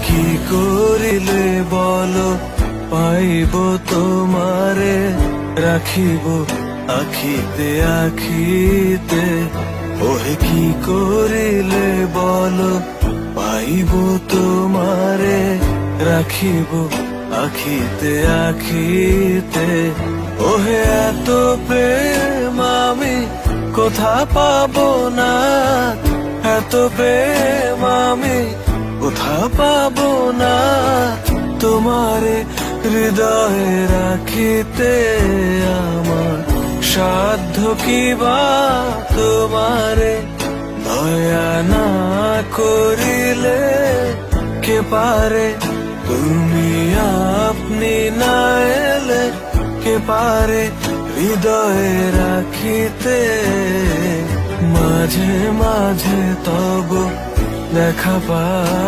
কি করিলে বলো পাইব তোমারে, রাখিব আখিতে আখিতে। ওহে কি করিলে বলো পাইব তোমারে, রাখিব আখিতে আখিতে। ওহে এত প্রেম আমি কোথা পাবো না, এত প্রেম আমি কোথা পাবো না। তোমারে হৃদয়ে রাখিতে আমার সাধ্য কি বা, তোমারে দয়া না করিলে কে পারে। তুমি আপনি না এলে কে পারে হৃদয়ে রাখিতে। মাঝে মাঝে তব দেখা পাই।